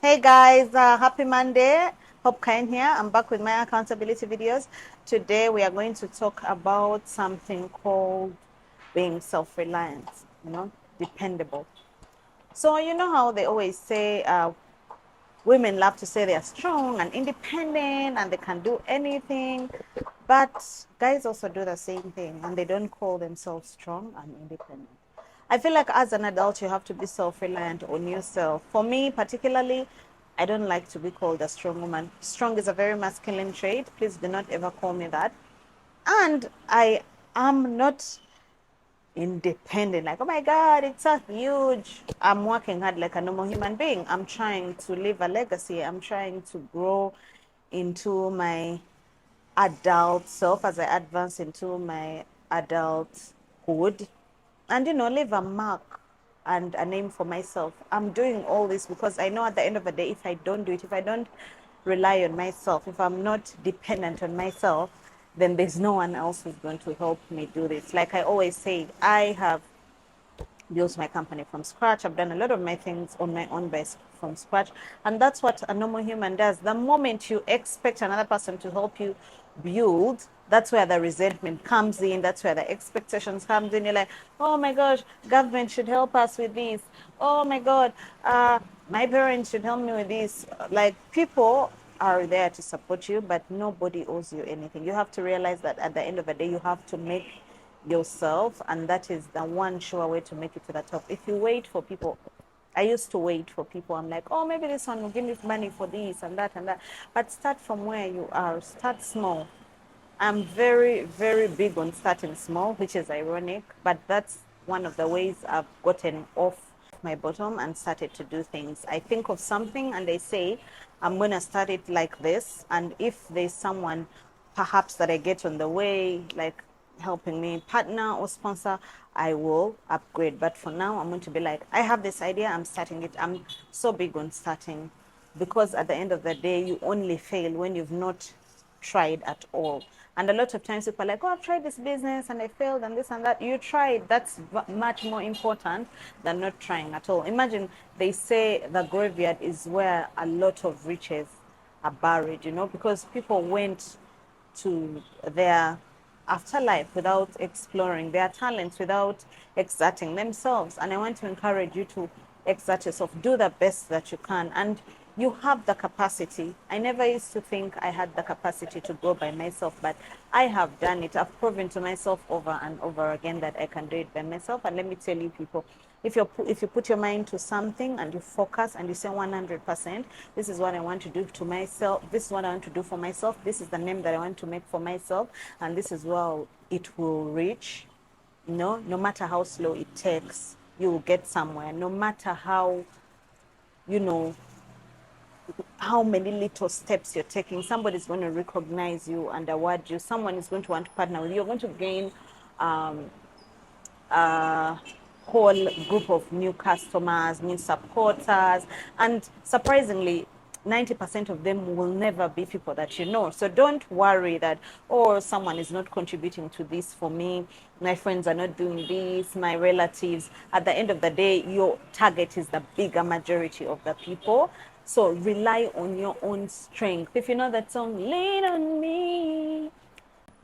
Hey guys, happy Monday. Hope Kind here. I'm back with my accountability videos. Today we are going to talk about something called being self-reliant, dependable. So you know how they always say women love to say they're strong and independent and they can do anything, but guys also do the same thing and they don't call themselves strong and independent. I feel like as an adult, you have to be self reliant on yourself. For me, particularly, I don't like to be called a strong woman. Strong is a very masculine trait. Please do not ever call me that. And I am not independent, like, oh my God, it's so huge. I'm working hard like a normal human being. I'm trying to leave a legacy. I'm trying to grow into my adult self as I advance into my adulthood and leave a mark and a name for myself. I'm doing all this because I know at the end of the day, if I don't do it, if I don't rely on myself, if I'm not dependent on myself, then there's no one else who's going to help me do this. Like I always say, I have built my company from scratch. I've done a lot of my things on my own base from scratch. And that's what a normal human does. The moment you expect another person to help you build, that's where the resentment comes in. That's where the expectations comes in. You're like, oh my gosh, government should help us with this. Oh my God, my parents should help me with this. Like people are there to support you, but nobody owes you anything. You have to realize that at the end of the day, you have to make yourself, and that is the one sure way to make it to the top. If you wait for people, I used to wait for people. I'm like, oh, maybe this one will give me money for this and that and that. But start from where you are. Start small. I'm very, very big on starting small, which is ironic, but that's one of the ways I've gotten off my bottom and started to do things. I think of something and I say, I'm going to start it like this. And if there's someone perhaps that I get on the way, like helping me partner or sponsor, I will upgrade. But for now, I'm going to be like, I have this idea, I'm starting it. I'm so big on starting because at the end of the day, you only fail when you've not tried at all. And a lot of times people are like, oh, I've tried this business and I failed and this and that. You tried. That's much more important than not trying at all. Imagine they say the graveyard is where a lot of riches are buried, because people went to their afterlife without exploring their talents, without exerting themselves. And I want to encourage you to exert yourself, do the best that you can. And you have the capacity. I never used to think I had the capacity to go by myself, but I have done it. I've proven to myself over and over again that I can do it by myself. And let me tell you, people, if you put your mind to something and you focus and you say 100%, this is what I want to do to myself, this is what I want to do for myself, this is the name that I want to make for myself, and this is where it will reach. No matter how slow it takes, you will get somewhere. No matter you know how many little steps you're taking, somebody's going to recognize you and award you. Someone is going to want to partner with you. You're going to gain a whole group of new customers, new supporters, and surprisingly, 90% of them will never be people that you know. So don't worry that, oh, someone is not contributing to this for me. My friends are not doing this, my relatives. At the end of the day, your target is the bigger majority of the people. So rely on your own strength. If you know that song, Lean on Me,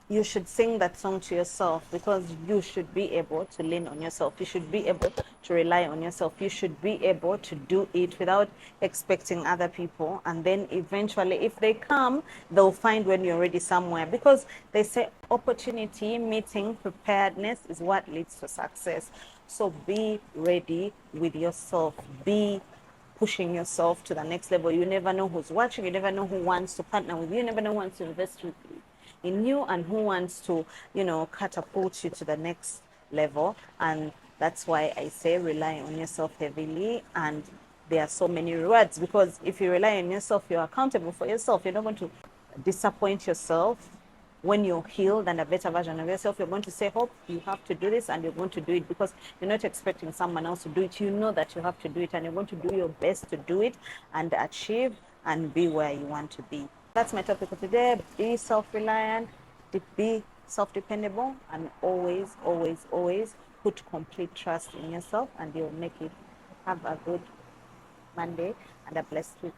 you should sing that song to yourself because you should be able to lean on yourself. You should be able to rely on yourself. You should be able to do it without expecting other people. And then eventually, if they come, they'll find when you're already somewhere because they say opportunity, meeting, preparedness is what leads to success. So be ready with yourself. Be pushing yourself to the next level. You never know who's watching. You never know who wants to partner with you. You never know who wants to invest with you in you and who wants to, catapult you to the next level. And that's why I say rely on yourself heavily. And there are so many rewards because if you rely on yourself, you're accountable for yourself. You're not going to disappoint yourself. When you're healed and a better version of yourself, you're going to say, hope you have to do this, and you're going to do it because you're not expecting someone else to do it. You know that you have to do it, and you're going to do your best to do it and achieve and be where you want to be. That's my topic for today. Be self-reliant, be self-dependable, and always, always, always put complete trust in yourself, and you'll make it. Have a good Monday and a blessed week.